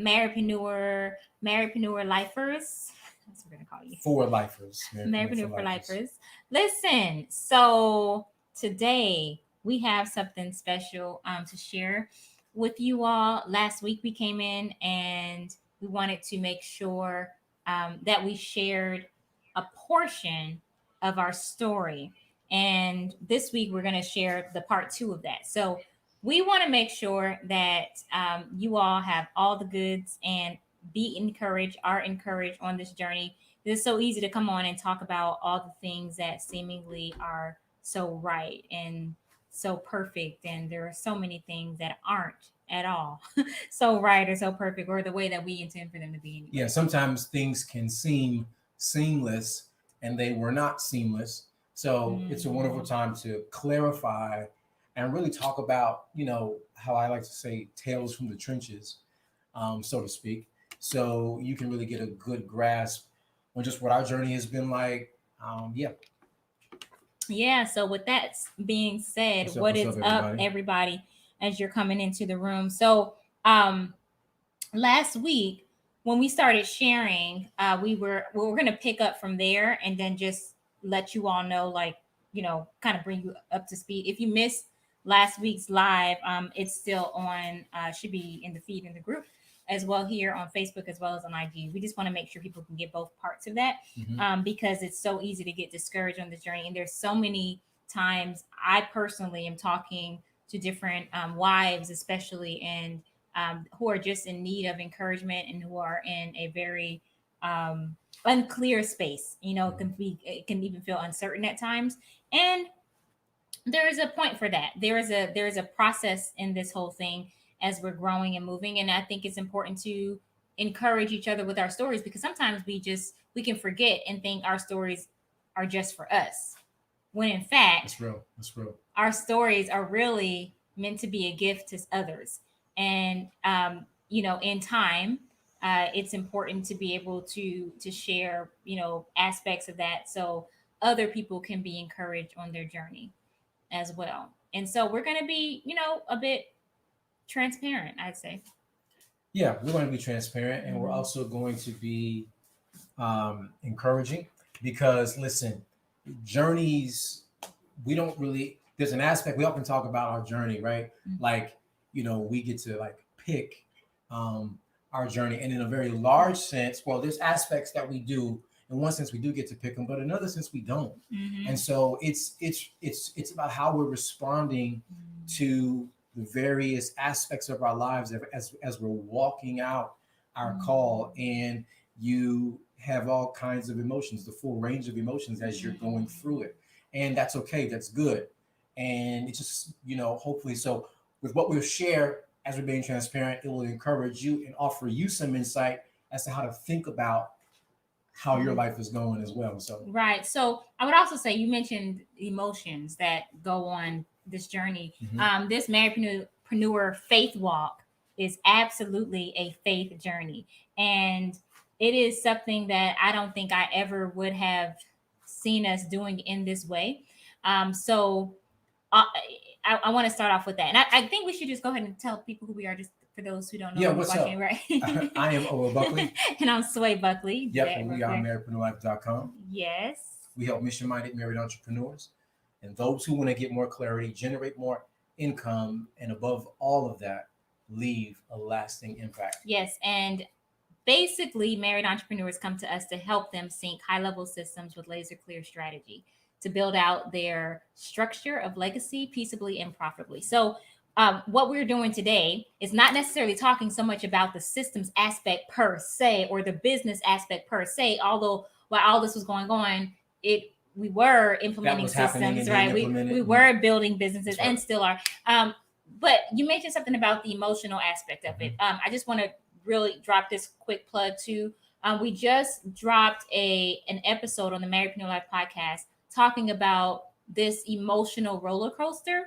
Marriedpreneur Lifers. That's what we're gonna call you. For lifers. Marriedpreneur for Lifers. Listen, so today we have something special to share with you all. Last week we came in and we wanted to make sure that we shared a portion of our story. And this week we're going to share the part two of that. So we want to make sure that you all have all the goods and be encouraged, are encouraged on this journey. It's so easy to come on and talk about all the things that seemingly are so right and so perfect. And there are so many things that aren't at all so right or so perfect or the way that we intend for them to be anyway. Yeah, sometimes things can seem seamless and they were not seamless. So it's a wonderful time to clarify and really talk about, how I like to say, tales from the trenches, so to speak. So you can really get a good grasp on just what our journey has been like. Yeah. Yeah, so with that being said, what is up, everybody, as you're coming into the room? So, last week when we started sharing, we're going to pick up from there and then just let you all know, like, kind of bring you up to speed. If you missed last week's live, it's still on, should be in the feed in the group as well here on Facebook as well as on IG. We just want to make sure people can get both parts of that, because it's so easy to get discouraged on this journey. And there's so many times I personally am talking to different wives, especially, and who are just in need of encouragement and who are in a very unclear space. It can even feel uncertain at times. And there is a point for that. There is a process in this whole thing as we're growing and moving. And I think it's important to encourage each other with our stories, because sometimes we can forget and think our stories are just for us, when in fact that's real. Our stories are really meant to be a gift to others. And in time, it's important to be able to share aspects of that so other people can be encouraged on their journey as well. And so we're going to be a bit transparent, I'd say. Yeah, we're going to be transparent, and we're also going to be encouraging, because listen, journeys, we don't really, there's an aspect we often talk about our journey, right? Like, we get to like pick our journey, and in a very large sense, well, there's aspects that we do. In one sense we do get to pick them, but in another sense we don't. And so it's about how we're responding to the various aspects of our lives as we're walking out our call. And you have all kinds of emotions, the full range of emotions as you're going through it, and that's okay, that's good. And it's just, hopefully, so with what we'll share as we're being transparent, it will encourage you and offer you some insight as to how to think about how your life is going as well. So right. So I would also say, you mentioned emotions that go on this journey. This marriedpreneur faith walk is absolutely a faith journey, and it is something that I don't think I ever would have seen us doing in this way. So I want to start off with that, and I think we should just go ahead and tell people who we are, just for those who don't know. Yeah, what's watching, up? Right. I am Ola Buckley. And I'm Sway Buckley. Yep, and we are marriedpreneurlife.com. Yes. We help mission-minded married entrepreneurs and those who want to get more clarity, generate more income, and above all of that, leave a lasting impact. Yes, and basically, married entrepreneurs come to us to help them sync high-level systems with laser-clear strategy to build out their structure of legacy peaceably and profitably. So what we're doing today is not necessarily talking so much about the systems aspect per se or the business aspect per se, although while all this was going on, we were implementing systems, right? We were building businesses, and still are. But you mentioned something about the emotional aspect of it. I just want to really drop this quick plug too. We just dropped an episode on the Marriedpreneur Life podcast talking about this emotional roller coaster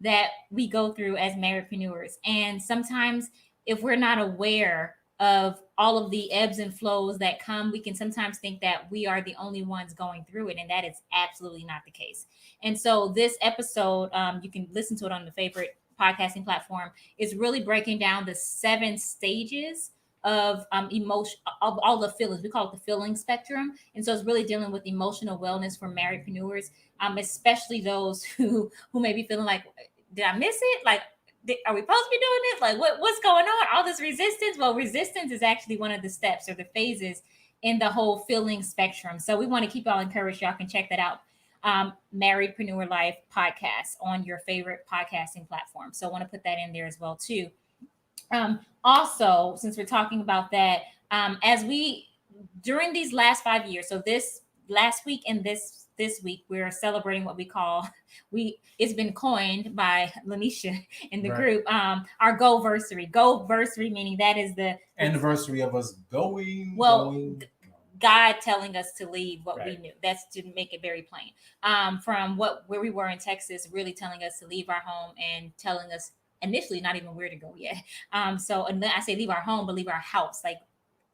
that we go through as marriedpreneurs. And sometimes if we're not aware of all of the ebbs and flows that come, we can sometimes think that we are the only ones going through it. And that is absolutely not the case. And so this episode, you can listen to it on the favorite podcasting platform, is really breaking down the 7 stages of emotion, of all the feelings. We call it the feeling spectrum, and so it's really dealing with emotional wellness for marriedpreneurs, especially those who may be feeling like, did I miss it? Like, are we supposed to be doing this? Like, what's going on? All this resistance. Well, resistance is actually one of the steps or the phases in the whole feeling spectrum. So we want to keep y'all encouraged. Y'all can check that out. Marriedpreneur Life podcast on your favorite podcasting platform. So I want to put that in there as well too. Also, since we're talking about that, as we during these last 5 years, so this last week and this week, we're celebrating what we call it's been coined by Lanisha in the group, our GOverasry meaning that is the anniversary of us going. God telling us to leave what we knew. That's to make it very plain. From where we were in Texas, really telling us to leave our home and telling us initially not even where to go yet. So and then I say leave our home, but leave our house, like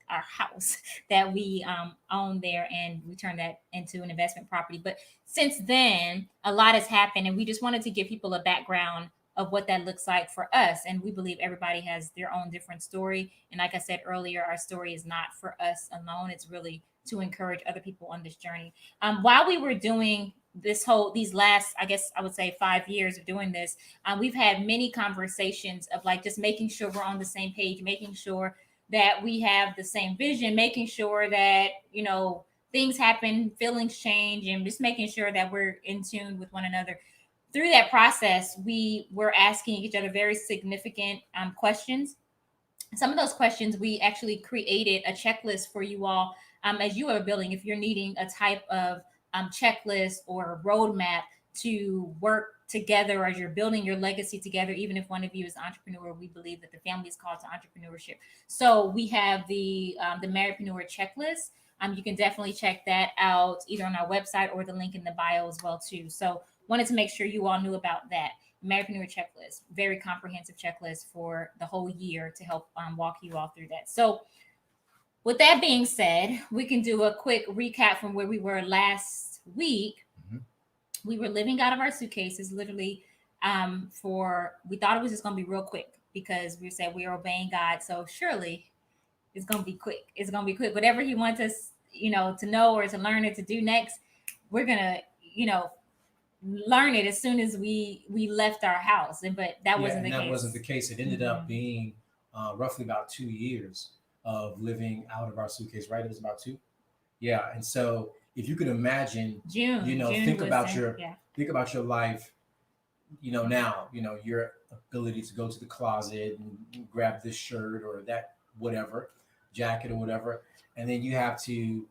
our house that we own there, and we turn that into an investment property. But since then, a lot has happened, and we just wanted to give people a background of what that looks like for us. And we believe everybody has their own different story. And like I said earlier, our story is not for us alone. It's really to encourage other people on this journey. While we were doing these last, I guess I would say 5 years of doing this, we've had many conversations of like just making sure we're on the same page, making sure that we have the same vision, making sure that, things happen, feelings change, and just making sure that we're in tune with one another. Through that process, we were asking each other very significant questions. Some of those questions, we actually created a checklist for you all as you are building. If you're needing a type of checklist or roadmap to work together as you're building your legacy together, even if one of you is an entrepreneur, we believe that the family is called to entrepreneurship. So we have the Marriedpreneur checklist. You can definitely check that out either on our website or the link in the bio as well too. So wanted to make sure you all knew about that. Marriedpreneur checklist, very comprehensive checklist for the whole year to help walk you all through that. So with that being said, we can do a quick recap from where we were last week. We were living out of our suitcases, literally. We thought it was just going to be real quick because we said we are obeying God. So surely it's going to be quick. It's going to be quick. Whatever He wants us, to know or to learn or to do next, we're gonna, learn it as soon as we left our house. But that wasn't the case. That wasn't the case. It ended up being roughly about 2 years of living out of our suitcase. Right? It was about 2. Yeah, and so if you could imagine, June think about your life, now, your ability to go to the closet and grab this shirt or that whatever jacket or whatever, and then you have to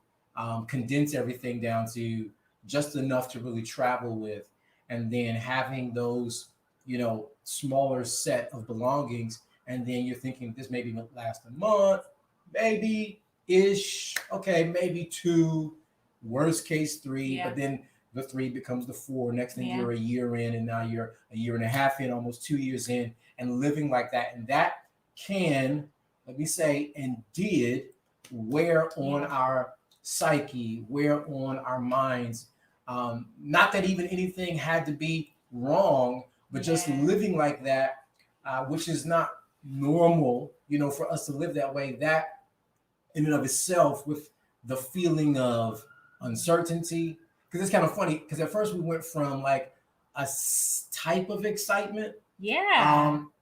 condense everything down to just enough to really travel with, and then having those, smaller set of belongings, and then you're thinking this maybe will last a month, maybe ish, okay, maybe 2. Worst case 3, but then the 3 becomes the 4. Next thing you're a year in, and now you're a year and a half in, almost 2 years in, and living like that. And that can, let me say, and did wear on our psyche, wear on our minds. Not that even anything had to be wrong, but just living like that, which is not normal, for us to live that way. That in and of itself, with the feeling of uncertainty, because it's kind of funny, because at first we went from like a type of excitement,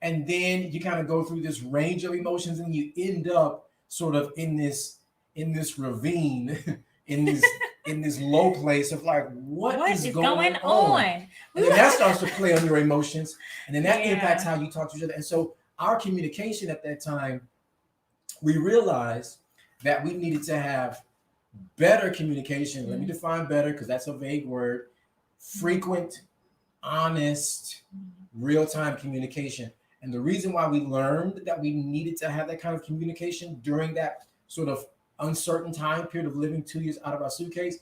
and then you kind of go through this range of emotions, and you end up sort of in this ravine, in this low place of like, what is going on? And then that starts to play on your emotions, and then that impacts how you talk to each other. And so our communication at that time, we realized that we needed to have better communication. Let me define better, because that's a vague word. Frequent, honest, real-time communication. And the reason why we learned that we needed to have that kind of communication during that sort of uncertain time period of living 2 years out of our suitcase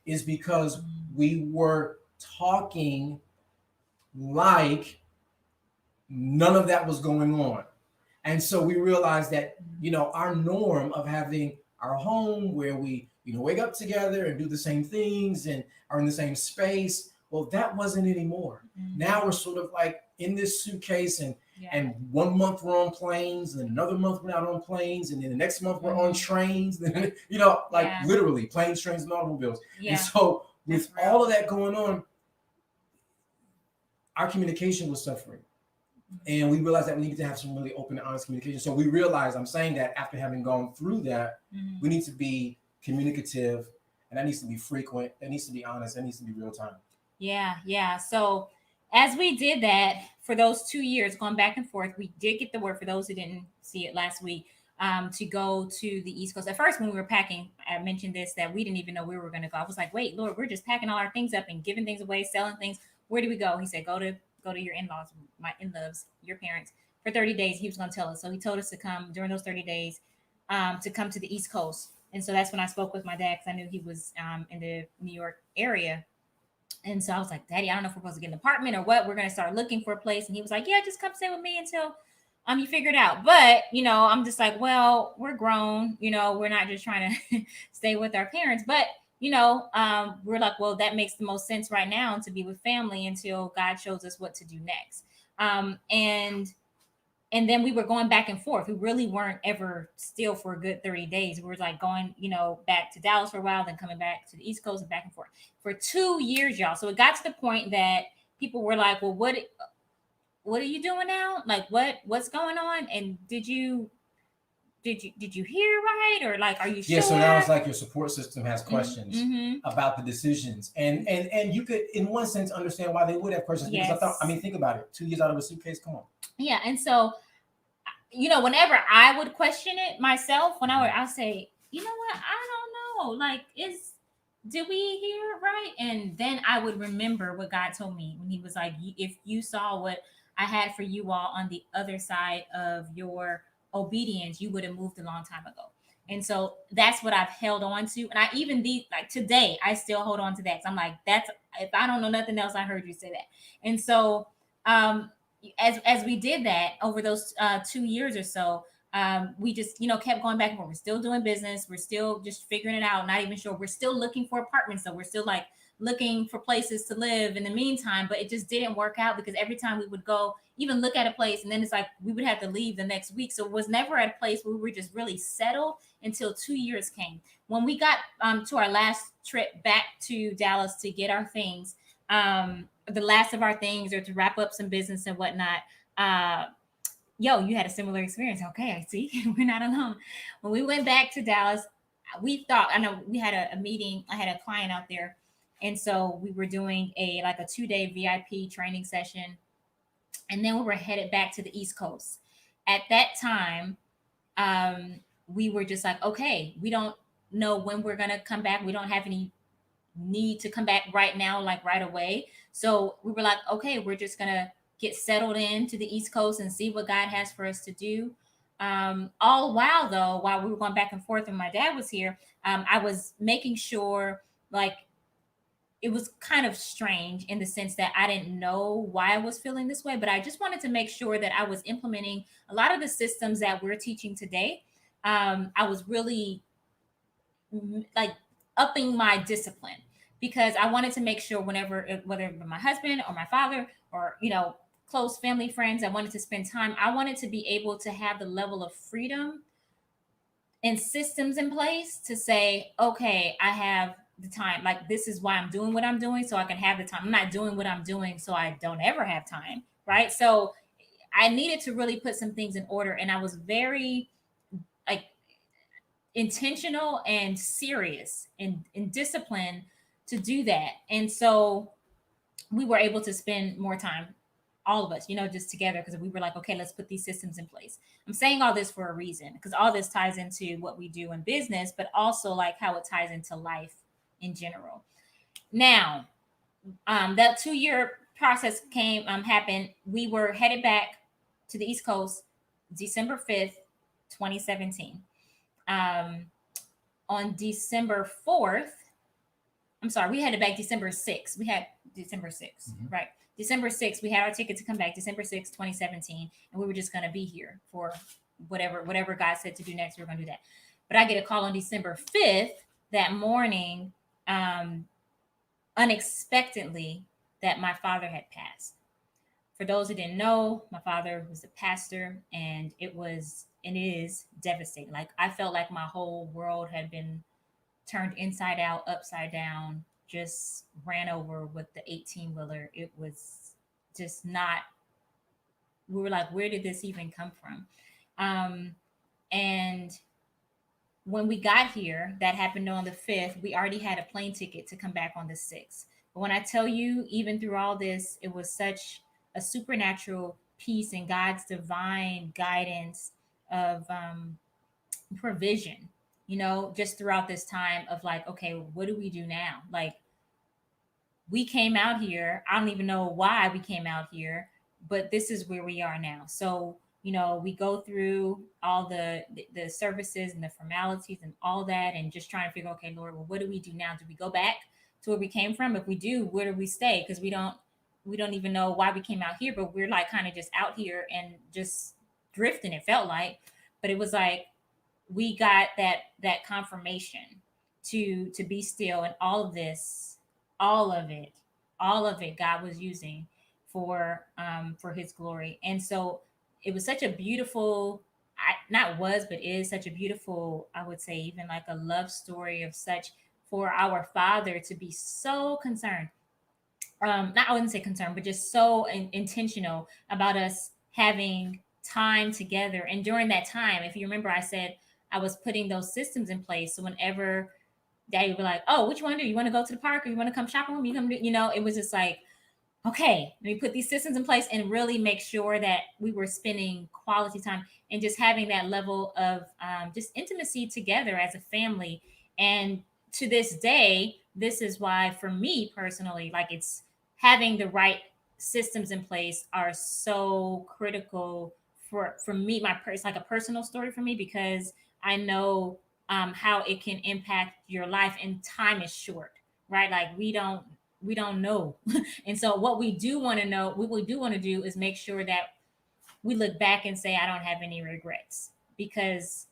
is because we were talking like none of that was going on. And so we realized that, our norm of having our home where we, wake up together and do the same things and are in the same space, well, that wasn't anymore. Now we're sort of like in this suitcase, and And 1 month we're on planes, and another month we're not on planes, and then the next month we're on trains. You know, like literally planes, trains, and automobiles. And so with all of that going on, our communication was suffering. And we realized that we needed to have some really open and honest communication. So we realized, I'm saying that after having gone through that, we need to be communicative, and that needs to be frequent, that needs to be honest, that needs to be real time. Yeah. So as we did that for those 2 years, going back and forth, we did get the word, for those who didn't see it last week, to go to the East Coast. At first, when we were packing, I mentioned this, that we didn't even know where we were going to go. I was like, wait, Lord, we're just packing all our things up and giving things away, selling things. Where do we go? He said, go to your in-laws, my in-laws, your parents, for 30 days. He was going to tell us. So he told us to come during those 30 days, to come to the East Coast. And so that's when I spoke with my dad, because I knew he was in the New York area. And so I was like, Daddy, I don't know if we're supposed to get an apartment or what. We're going to start looking for a place. And he was like, yeah, just come stay with me until you figure it out. But, you know, I'm just like, well, we're grown. You know, we're not just trying to stay with our parents. But, you know, we're like, well, that makes the most sense right now to be with family until God shows us what to do next. And then we were going back and forth. We really weren't ever still for a good 30 days. We were like going, you know, back to Dallas for a while, then coming back to the East Coast and back and forth for 2 years, y'all. So it got to the point that people were like, well, what are you doing now? Like, what's going on? And did you hear right? Or like, are you sure? Yeah, so now it's like your support system has questions about the decisions. And you could, in one sense, understand why they would have questions. Because think about it. 2 years out of a suitcase, come on. Yeah, and so, you know, whenever I would question it myself, I'll say, you know what, I don't know. Like, did we hear it right? And then I would remember what God told me when he was like, if you saw what I had for you all on the other side of your obedience, you would have moved a long time ago. And so that's what I've held on to. And I even like today, I still hold on to that. So I'm like, if I don't know nothing else, I heard you say that. And so, as we did that over those 2 years or so, we just, you know, kept going back and forth. We're still doing business. We're still just figuring it out. Not even sure. We're still looking for apartments. So we're still like looking for places to live in the meantime, but it just didn't work out because every time we would go even look at a place, and then it's like we would have to leave the next week. So it was never at a place where we were just really settled until 2 years came. When we got to our last trip back to Dallas to get our things, the last of our things, or to wrap up some business and whatnot. You had a similar experience. Okay, I see. We're not alone. When we went back to Dallas, we thought, I know we had a meeting. I had a client out there. And so we were doing a 2-day VIP training session. And then we were headed back to the East Coast. At that time, we were just like, okay, we don't know when we're going to come back. We don't have any need to come back right now, like right away. So we were like, okay, we're just going to get settled into the East Coast and see what God has for us to do. All while we were going back and forth and my dad was here, I was making sure, like, it was kind of strange in the sense that I didn't know why I was feeling this way, but I just wanted to make sure that I was implementing a lot of the systems that we're teaching today. I was really like upping my discipline because I wanted to make sure whether it was my husband or my father or, you know, close family friends, I wanted to spend time. I wanted to be able to have the level of freedom and systems in place to say, okay, I have the time. Like, this is why I'm doing what I'm doing, so I can have the time. I'm not doing what I'm doing so I don't ever have time, right? So I needed to really put some things in order, and I was very like intentional and serious and disciplined to do that. And so we were able to spend more time, all of us, you know, just together, because we were like, okay, let's put these systems in place. I'm saying all this for a reason, because all this ties into what we do in business, but also like how it ties into life in general. Now, that 2-year process happened. We were headed back to the East Coast December 5th, 2017. On December 4th, I'm sorry, we headed back December 6th. We had December 6th, right? December 6th, we had our ticket to come back December 6th, 2017. And we were just going to be here for whatever God said to do next. We were going to do that. But I get a call on December 5th that morning, unexpectedly, that my father had passed. For those who didn't know, my father was a pastor, and it was and is devastating. Like I felt like my whole world had been turned inside out, upside down, just ran over with the 18 wheeler. It was just not, we were like, where did this even come from? Um, and when we got here, that happened on the 5th, we already had a plane ticket to come back on the 6th. But when I tell you, even through all this, it was such a supernatural peace and God's divine guidance of provision, just throughout this time of like, okay, what do we do now? Like, we came out here. I don't even know why we came out here, but this is where we are now. So, we go through all the services and the formalities and all that, and just trying to figure, okay, Lord, well, what do we do now? Do we go back to where we came from? If we do, where do we stay? Because we don't even know why we came out here, but we're like kind of just out here and just drifting. It felt like, but it was like we got that confirmation to be still, and all of this, all of it, all of it God was using for his glory. And so it was such a beautiful, not was, but is such a beautiful, I would say, even like a love story of such, for our father to be so concerned, not, I wouldn't say concerned, but just so intentional about us having time together. And during that time, if you remember, I said I was putting those systems in place. So whenever daddy would be like, "Oh, what you want to do? You want to go to the park, or you want to come shopping with me? You come, it was just like, okay, let me put these systems in place and really make sure that we were spending quality time and just having that level of just intimacy together as a family. And to this day, this is why, for me personally, like, it's having the right systems in place are so critical for me. It's like a personal story for me, because I know how it can impact your life, and time is short, right? Like, we don't know. And so what we do want to know, what we do want to do, is make sure that we look back and say, I don't have any regrets, because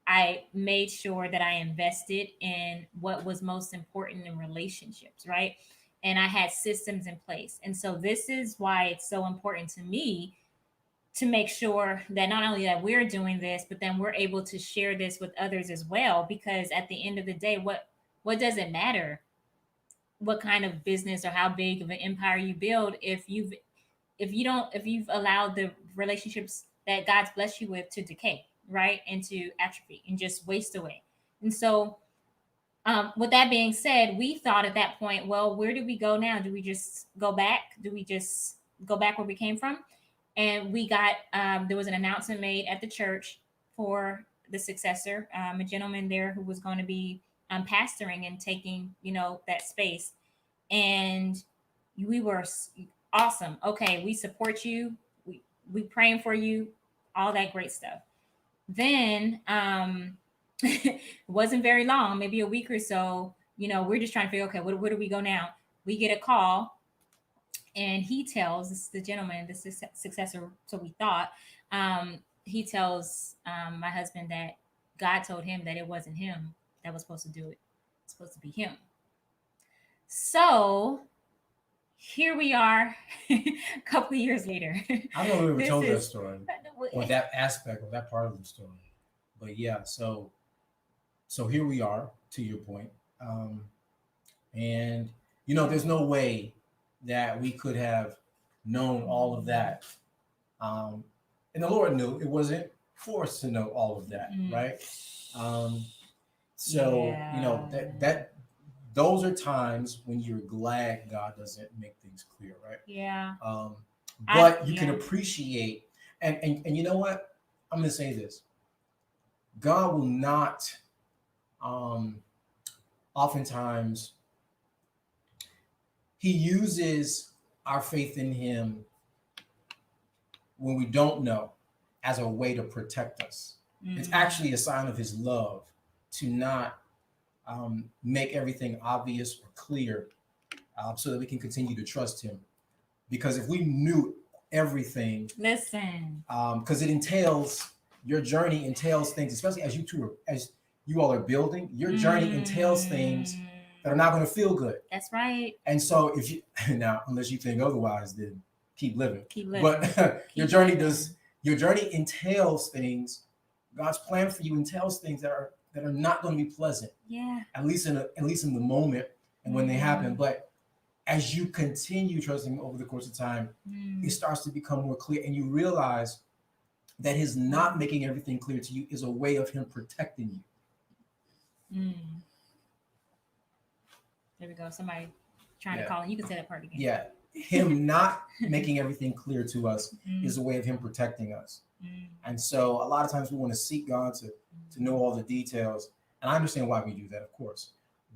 I made sure that I invested in what was most important in relationships, right? And I had systems in place. And so this is why it's so important to me to make sure that not only that we're doing this, but then we're able to share this with others as well. Because at the end of the day, what does it matter what kind of business or how big of an empire you build if you've allowed the relationships that God's blessed you with to decay, right? And to atrophy and just waste away. And so, with that being said, we thought at that point, well, where do we go now? Do we just go back? Do we just go back where we came from? And we got, there was an announcement made at the church for the successor, a gentleman there who was going to be pastoring and taking, that space. And we were awesome. Okay, we support you. We praying for you, all that great stuff. Then it wasn't very long, maybe a week or so. We're just trying to figure, okay, where do we go now? We get a call, and he tells, this is the gentleman, the successor. So we thought, he tells my husband that God told him that it wasn't him that was supposed to do it. It's supposed to be him. So here we are, a couple of years later. I don't know if we ever This told that is story or that aspect or that part of the story, but yeah. So here we are, to your point, and there's no way that we could have known all of that, and the Lord knew it wasn't for us to know all of that, right? Um, so Yeah. that those are times when you're glad God doesn't make things clear, right? Yeah. But you can Yeah. appreciate, and you know what? I'm going to say this: God will not, um, oftentimes, He uses our faith in Him when we don't know as a way to protect us. It's actually a sign of His love to not make everything obvious or clear, so that we can continue to trust Him. Because if we knew everything, Listen. because it entails, your journey entails things, especially as you all are building, your journey entails things that are not going to feel good. That's right. And so if you now, unless you think otherwise, then keep living. Keep living. But your journey entails things. God's plan for you entails things that are not going to be pleasant. Yeah. At least in the moment and when they happen. Mm. But as you continue trusting Him over the course of time, it starts to become more clear, and you realize that His not making everything clear to you is a way of Him protecting you. Mm. There we go. Somebody trying to call in. You can say that part again. Yeah. Him not making everything clear to us is a way of Him protecting us. And so a lot of times we want to seek God to know all the details. And I understand why we do that, of course.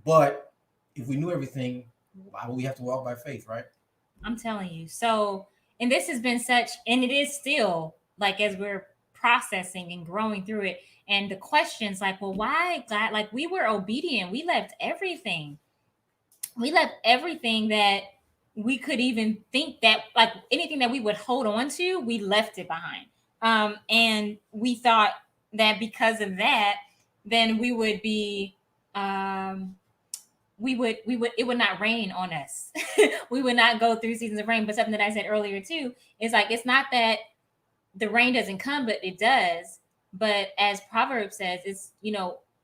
But if we knew everything, why would we have to walk by faith, right? I'm telling you. So, and this has been such, and it is still like as we're processing and growing through it, and the questions like, well, why God? Like we were obedient. We left everything. We left everything that we could even think that, like anything that we would hold on to, we left it behind. And we thought that because of that, then we would be, we would it would not rain on us. We would not go through seasons of rain. But something that I said earlier too is like, it's not that the rain doesn't come, but it does. But as Proverbs says, it's,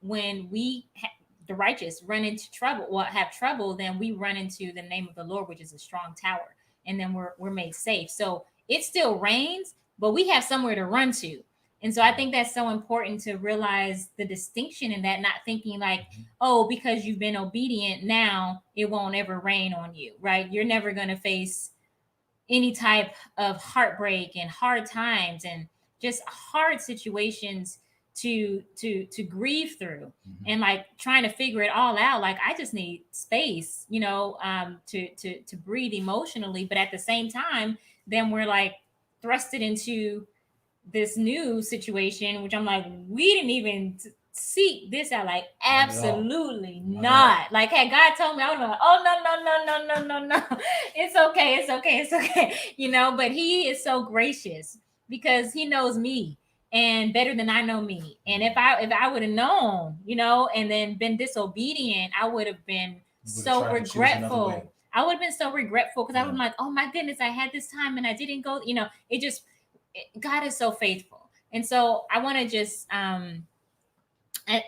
when the righteous run into trouble, have trouble, then we run into the name of the Lord, which is a strong tower, and then we're made safe. So it still rains, but we have somewhere to run to. And so I think that's so important to realize the distinction in that, not thinking like, oh, because you've been obedient, now it won't ever rain on you, right? You're never going to face any type of heartbreak and hard times and just hard situations to grieve through, and like trying to figure it all out. Like I just need space, to breathe emotionally. But at the same time, then we're like thrusted into this new situation, which I'm like, we didn't even seek this out. Like, absolutely not. Like, had God told me, I would have been like, oh no. It's okay. But He is so gracious because He knows me and better than I know me. And if I would have known, and then been disobedient, I would have been so regretful. I would have been so regretful because I would have been like, oh my goodness, I had this time and I didn't go. God is so faithful. And so I want to just I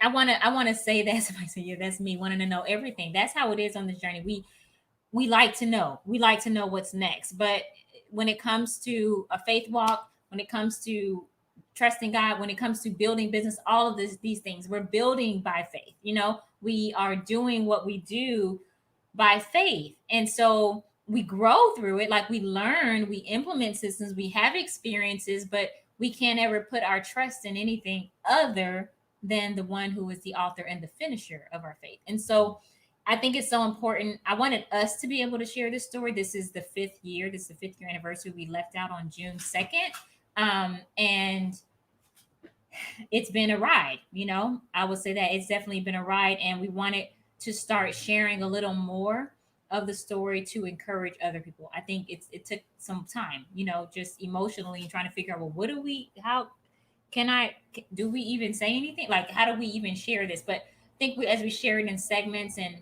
want to say that somebody said, yeah, that's me wanting to know everything. That's how it is on this journey. We like to know. We like to know what's next. But when it comes to a faith walk, when it comes to trusting God, when it comes to building business, all of these things, we're building by faith. We are doing what we do by faith. And so we grow through it. Like we learn, we implement systems, we have experiences, but we can't ever put our trust in anything other than the one who is the author and the finisher of our faith. And so I think it's so important. I wanted us to be able to share this story. This is the 5th year. This is the 5th year anniversary. We left out on June 2nd. And it's been a ride, I would say that it's definitely been a ride. And we wanted to start sharing a little more of the story to encourage other people. I think it took some time, just emotionally trying to figure out, well, how do we even say anything? Like, how do we even share this? But I think as we share it in segments and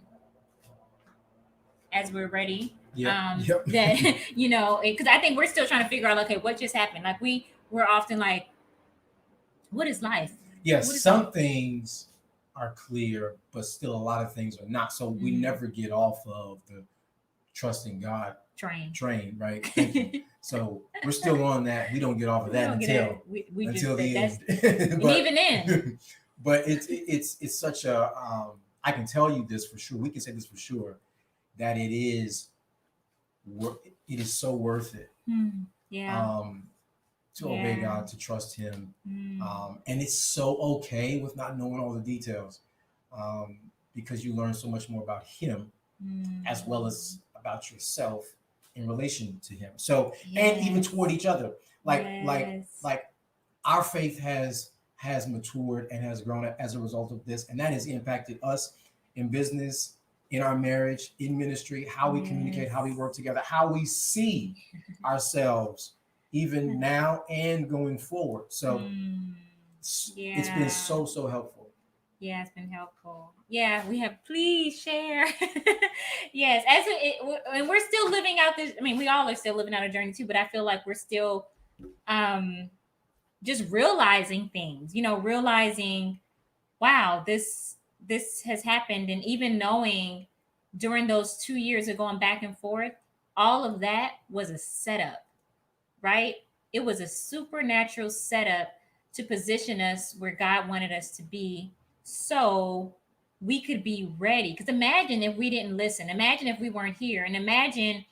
as we're ready, that, because I think we're still trying to figure out, okay, what just happened? Like we're often like, what is life? Yes, some things are clear, but still a lot of things are not. So we never get off of the trusting God train, right? Thank you. So we're still on that. We don't get off of that until the end. And even then, but it's such a I can tell you this for sure. We can say this for sure that it is so worth it. To obey God, to trust Him, and it's so okay with not knowing all the details, because you learn so much more about Him as well as about yourself in relation to Him. So and even toward each other, like our faith has matured and has grown as a result of this, and that has impacted us in business, in our marriage, in ministry, how we communicate, how we work together, how we see ourselves even now and going forward. So it's been so helpful. Yeah, it's been helpful. Yeah, we have. Please share. Yes, and we're still living out this. I mean, we all are still living out a journey too. But I feel like we're still um just realizing things. Realizing, wow, this has happened, and even knowing during those 2 years of going back and forth, all of that was a setup, right? It was a supernatural setup to position us where God wanted us to be so we could be ready. Because imagine if we didn't listen. Imagine if we weren't here. And imagine,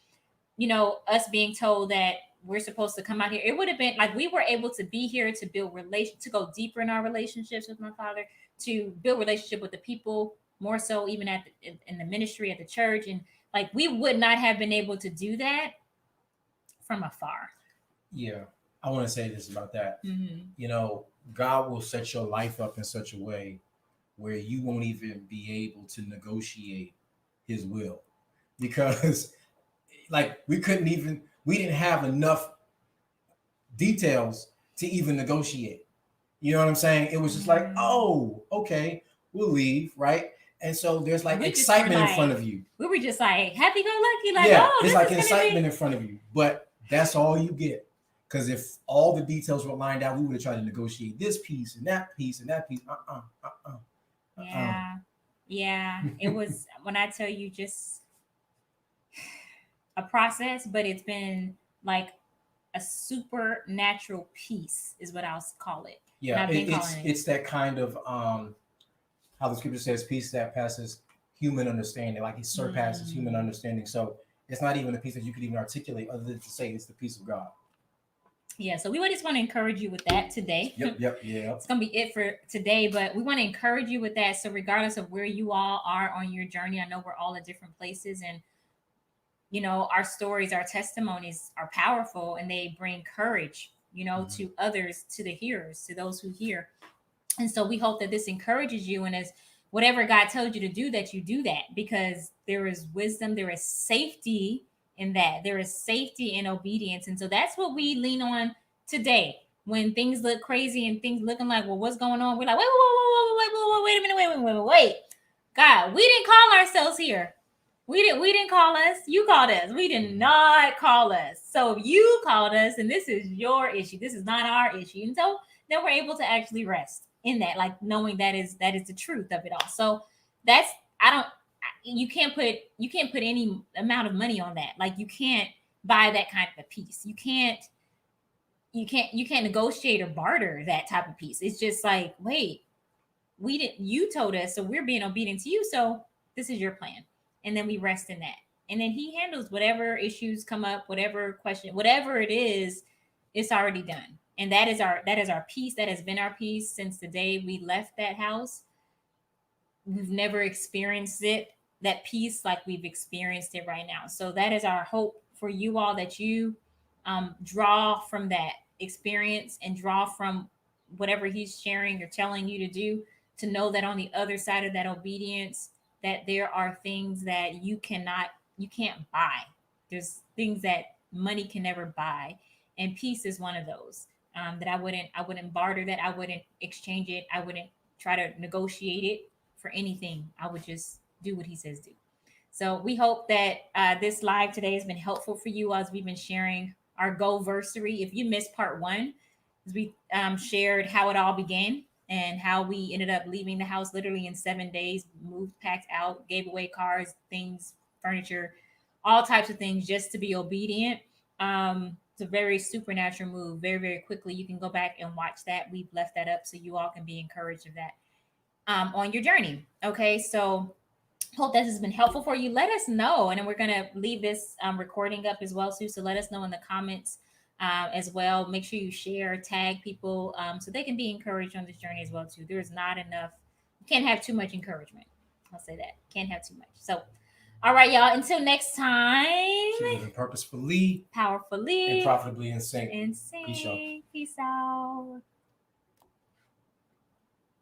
us being told that we're supposed to come out here. It would have been like we were able to be here to build to go deeper in our relationships with my father, to build relationship with the people more so, even in the ministry at the church. And like we would not have been able to do that from afar. Yeah, I want to say this about that. Mm-hmm. You know, God will set your life up in such a way where you won't even be able to negotiate His will, because like we didn't have enough details to even negotiate. You know what I'm saying? It was just like, oh, okay, we'll leave, right? And so there's like We just were excitement in front like, of you. we were just like happy go lucky, like, Yeah, oh, it's this like is gonna excitement be. in front of you, but that's all you get. Because if all the details were lined out, we would have tried to negotiate this piece and that piece and that piece. Yeah, yeah. It was when I tell you just a process, but it's been like a supernatural peace is what I'll call it. And Yeah, I've been calling it's that kind of how the scripture says, peace that passes human understanding, like it surpasses human understanding. So it's not even a peace that you could even articulate, other than to say it's the peace of God. Yeah, so we just want to encourage you with that today. Yep, yeah. It's going to be it for today, but we want to encourage you with that. So regardless of where you all are on your journey, I know we're all at different places, and our stories, our testimonies are powerful, and they bring courage, to others, to the hearers, to those who hear. And so we hope that this encourages you, and as whatever God told you to do, that you do that, because there is wisdom, there is safety in that. There is safety in obedience. And so that's what we lean on today. When things look crazy and things looking like, well, what's going on? We're like, wait a minute, wait. God, we didn't call ourselves here. We didn't call us. You called us. We did not call us. So you called us, and this is your issue. This is not our issue. And so then we're able to actually rest in that, like knowing that is the truth of it all. So that's I don't you can't put any amount of money on that. Like you can't buy that kind of a piece. You can't negotiate or barter that type of piece. It's just like, wait, you told us, so we're being obedient to you, so this is your plan. And then we rest in that. And then he handles whatever issues come up, whatever question, whatever it is, it's already done. And that is our peace. That has been our peace since the day we left that house. We've never experienced that peace like we've experienced it right now. So that is our hope for you all, that you draw from that experience and draw from whatever he's sharing or telling you to do, to know that on the other side of that obedience, that there are things that you can't buy. There's things that money can never buy, and peace is one of those. That I wouldn't barter that. I wouldn't exchange it. I wouldn't try to negotiate it for anything. I would just do what he says do. So we hope that this live today has been helpful for you as we've been sharing our GOverasry. If you missed part one, as we shared how it all began and how we ended up leaving the house literally in 7 days, moved, packed out, gave away cars, things, furniture, all types of things just to be obedient. It's a very supernatural move, very, very quickly. You can go back and watch that. We've left that up so you all can be encouraged of that on your journey. Okay, so hope this has been helpful for you. Let us know, and then we're gonna leave this recording up as well, Sue. So let us know in the comments as well. Make sure you share, tag people, so they can be encouraged on this journey as well too. There's not enough. You can't have too much encouragement. I'll say that. Can't have too much. So, all right, y'all. Until next time. Living purposefully, Powerfully, and profitably in sync. and sing. Peace out. Peace out.